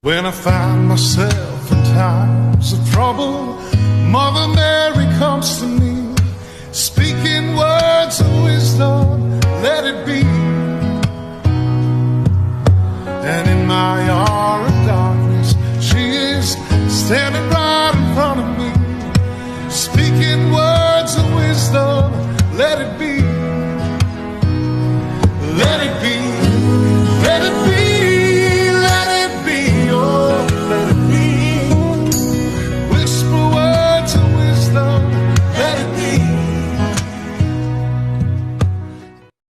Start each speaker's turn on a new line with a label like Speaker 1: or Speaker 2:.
Speaker 1: When I find myself in times of trouble, Mother Mary comes to me, speaking words of wisdom, let it be. And in my hour of darkness, she is standing right in front of me, speaking words of wisdom, let it be.